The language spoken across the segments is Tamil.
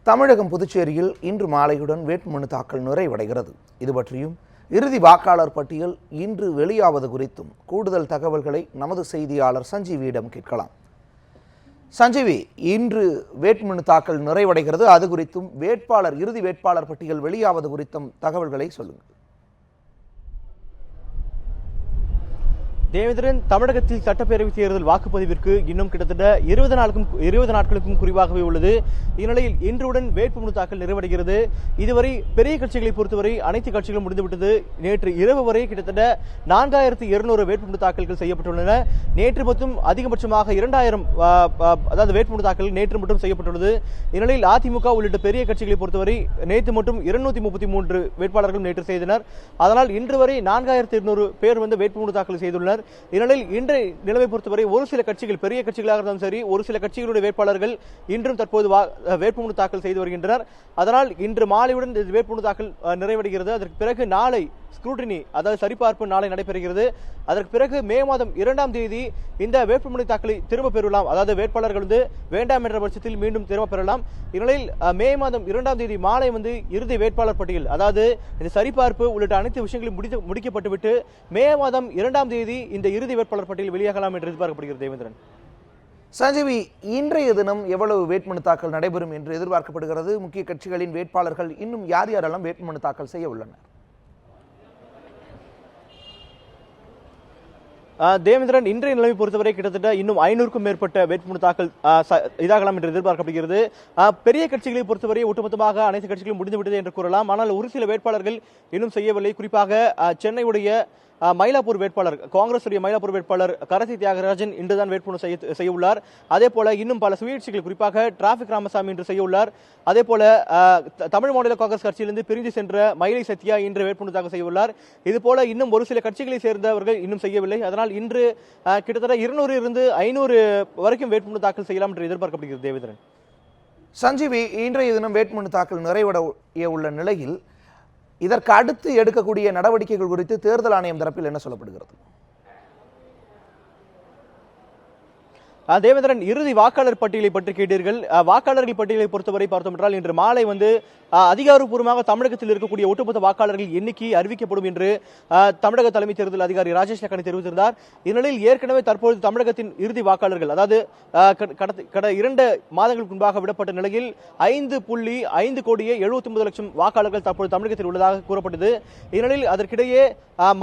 தமிழகம் புதுச்சேரியில் இன்று மாலையுடன் வேட்புமனு தாக்கல் நிறைவடைகிறது. இது பற்றியும் இறுதி வாக்காளர் பட்டியல் இன்று வெளியாவது குறித்தும் கூடுதல் தகவல்களை நமது செய்தியாளர் சஞ்சீவியிடம் கேட்கலாம். சஞ்சீவி, இன்று வேட்புமனு தாக்கல் நிறைவடைகிறது. அது குறித்தும் இறுதி வேட்பாளர் பட்டியல் வெளியாவது குறித்தும் தகவல்களை சொல்லுங்கள். தேவேந்திரன், தமிழகத்தில் சட்டப்பேரவை தேர்தல் வாக்குப்பதிவிற்கு இன்னும் கிட்டத்தட்ட 20 நாட்களுக்கும் குறைவாகவே உள்ளது. இந்நிலையில் இன்றுடன் வேட்புமனு தாக்கல் நிறைவடைகிறது. இதுவரை பெரிய கட்சிகளை பொறுத்தவரை அனைத்து கட்சிகளும் முடிந்துவிட்டது. நேற்று இரவு வரை கிட்டத்தட்ட 4200 வேட்புமனு தாக்கல்கள் செய்யப்பட்டுள்ளன. நேற்று மட்டும் அதிகபட்சமாக 2000 அதாவது வேட்புமனு தாக்கல் நேற்று மட்டும் செய்யப்பட்டுள்ளது. இந்நிலையில் அதிமுக உள்ளிட்ட பெரிய கட்சிகளை பொறுத்தவரை நேற்று மட்டும் 233 வேட்பாளர்கள் நேற்று செய்தனர். அதனால் இன்று வரை 4200 பேர் வேட்புமனு தாக்கல் செய்துள்ளனர். இந்நிலையில் இன்றைய நிலைமை பொறுத்தவரை ஒரு சில கட்சிகள், பெரிய கட்சிகளாக இருந்தாலும் சரி, ஒரு சில கட்சிகளுடைய வேட்பாளர்கள் இன்றும் தற்போது வேட்புமனு தாக்கல் செய்து வருகின்றனர். அதனால் இன்று மாலையுடன் வேட்புமனு தாக்கல் நிறைவடைகிறது. அதற்கு பிறகு நாளை ஸ்க்ரூட்டினி, அதாவது சரிபார்ப்பு நாளை நடைபெறுகிறது. அதற்கு பிறகு மே மாதம் 2ஆம் தேதி இந்த வேட்புமனு தாக்கலை திரும்ப பெறலாம். அதாவது வேட்பாளர்கள் வேண்டாம் என்ற பட்சத்தில் மீண்டும் திரும்ப பெறலாம். இந்நிலையில் மே மாதம் 2ஆம் தேதி மாலை இறுதி வேட்பாளர் பட்டியல், அதாவது இந்த சரிபார்ப்பு உள்ளிட்ட அனைத்து விஷயங்களும் முடிக்கப்பட்டுவிட்டு மே மாதம் 2ஆம் தேதி இந்த இறுதி வேட்பாளர் பட்டியல் வெளியாகலாம் என்று எதிர்பார்க்கப்படுகிறது. தேவேந்திரன், சஞ்சீவி, இன்றைய தினம் எவ்வளவு வேட்புமனு தாக்கல் நடைபெறும் என்று எதிர்பார்க்கப்படுகிறது? முக்கிய கட்சிகளின் வேட்பாளர்கள் இன்னும் யாரெல்லாம் வேட்புமனு தாக்கல் செய்ய உள்ளனர்? தேவேந்திரன், இன்றைய நிலைமை பொறுத்தவரை கிட்டத்தட்ட இன்னும் 500க்கும் மேற்பட்ட வேட்புமனு தாக்கல் இதாகலாம் என்று எதிர்பார்க்கப்படுகிறது. பெரிய கட்சிகளை பொறுத்தவரை ஒட்டுமொத்தமாக அனைத்து கட்சிகளும் முடிந்துவிட்டது என்று கூறலாம். ஆனால் ஒரு சில வேட்பாளர்கள் இன்னும் செய்யவில்லை. குறிப்பாக சென்னையுடைய மயிலாப்பூர் வேட்பாளர், காங்கிரஸ் மயிலாப்பூர் வேட்பாளர் கரசி தியாகராஜன் இன்றுதான் வேட்புமனு செய்ய உள்ளார். அதே போல இன்னும் பல சுயேட்சைகள், குறிப்பாக டிராபிக் ராமசாமி இன்று செய்ய உள்ளார். அதே போல தமிழ் மாநில காங்கிரஸ் கட்சியிலிருந்து பிரிந்து சென்ற மயிலை சத்யா இன்று வேட்புமனு தாக்கல் செய்ய உள்ளார். இது போல இன்னும் ஒரு சில கட்சிகளை சேர்ந்தவர்கள் இன்னும் செய்யவில்லை. அதனால் இன்று கிட்டத்தட்ட 200 இருந்து 500 வரைக்கும் வேட்புமனு தாக்கல் செய்யலாம் என்று எதிர்பார்க்கப்படுகிறது. தேவேந்திரன், சஞ்சீவி, இன்றைய தினம் வேட்புமனு தாக்கல் நிறைவடைய உள்ள நிலையில் இதற்கு அடுத்து எடுக்கக்கூடிய நடவடிக்கைகள் குறித்து தேர்தல் ஆணையம் தரப்பில் என்ன சொல்லப்படுகிறது? தேவேந்திரன், இறுதி வாக்காளர் பட்டியலை பற்றி கேட்டீர்கள். வாக்காளர்கள் பட்டியலை பொறுத்தவரை பார்த்தோம் என்றால் இன்று மாலை அதிகாரப்பூர்வமாக தமிழகத்தில் இருக்கக்கூடிய ஒட்டுமொத்த வாக்காளர்கள் எண்ணிக்கை அறிவிக்கப்படும் என்று தமிழக தலைமை தேர்தல் அதிகாரி ராஜேஷ் லக்கானி தெரிவித்திருந்தார். இந்நிலையில் ஏற்கனவே தற்போது தமிழகத்தின் இறுதி வாக்காளர்கள், அதாவது கடந்த 2 மாதங்களுக்கு முன்பாக விடப்பட்ட நிலையில் 5.5 கோடியே 79 லட்சம் வாக்காளர்கள் தற்போது தமிழகத்தில் உள்ளதாக கூறப்பட்டது. இந்நிலையில் அதற்கிடையே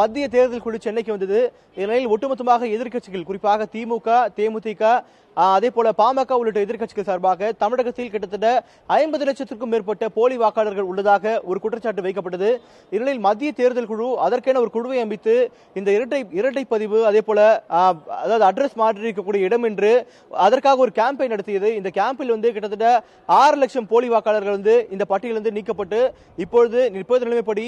மத்திய தேர்தல் குழு சென்னைக்கு வந்தது. இந்நிலையில் ஒட்டுமொத்தமாக எதிர்க்கட்சிகள், குறிப்பாக திமுக, தேமுதிக, அதே போல பாமக உள்ளிட்ட எதிர்க்கட்சிகள் சார்பாக தமிழகத்தில் கிட்டத்தட்ட 50 லட்சத்திற்கும் மேற்பட்ட போலி வாக்காளர்கள் உள்ளதாக ஒரு குற்றச்சாட்டு வைக்கப்பட்டது. இந்நிலையில் மத்திய தேர்தல் குழு அதற்கென ஒரு குழுவை அமைத்து இந்த இரட்டை பதிவு, அதே போல அதாவது அட்ரஸ் மாற்றி இருக்கக்கூடிய இடம் என்று அதற்காக ஒரு கேம்பெயின் நடத்தியது. இந்த கேம்பில் கிட்டத்தட்ட 6 லட்சம் போலி வாக்காளர்கள் இந்த பட்டியலிருந்து நீக்கப்பட்டு இப்போது நிலைமைப்படி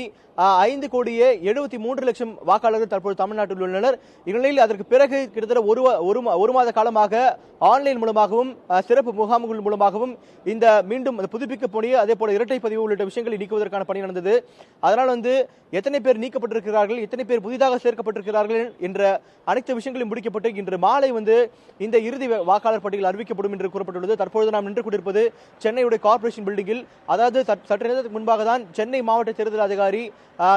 5 கோடியே 73 லட்சம் வாக்காளர்கள் தற்போது தமிழ்நாட்டில் உள்ளனர். இந்நிலையில் அதற்கு பிறகு கிட்டத்தட்ட ஒரு மாத காலமாக ஆன்லைன் மூலமாகவும் சிறப்பு முகாம்கள் மூலமாகவும் இந்த மீண்டும் புதுப்பிக்க பணி, அதே போல இரட்டை பதிவு உள்ளிட்ட விஷயங்களை நீக்குவதற்கான பணி நடந்தது. அதனால் எத்தனை பேர் நீக்கப்பட்டிருக்கிறார்கள், எத்தனை பேர் புதிதாக சேர்க்கப்பட்டிருக்கிறார்கள் என்ற அனைத்து விஷயங்களும் முடிக்கப்பட்டு இன்று மாலை இந்த இறுதி வாக்காளர் பட்டியல் அறிவிக்கப்படும் என்று கூறப்பட்டுள்ளது. தற்போது நாம் நின்று கொண்டிருப்பது சென்னையுடைய கார்ப்பரேஷன் பில்டிங்கில். அதாவது சற்று நேரத்துக்கு முன்பாக தான் சென்னை மாவட்ட தேர்தல் அதிகாரி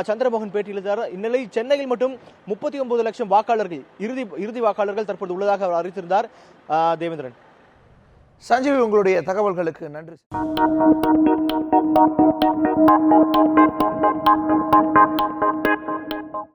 சந்திரமோகன் பேட்டியளித்தார். இந்நிலையில் சென்னையில் மட்டும் 39 லட்சம் வாக்காளர்கள், இறுதி வாக்காளர்கள் தற்போது உள்ளதாக அவர் அறிவித்திருந்தார். தேவேந்திரன், சஞ்சீவி, உங்களுடைய தகவல்களுக்கு நன்றி.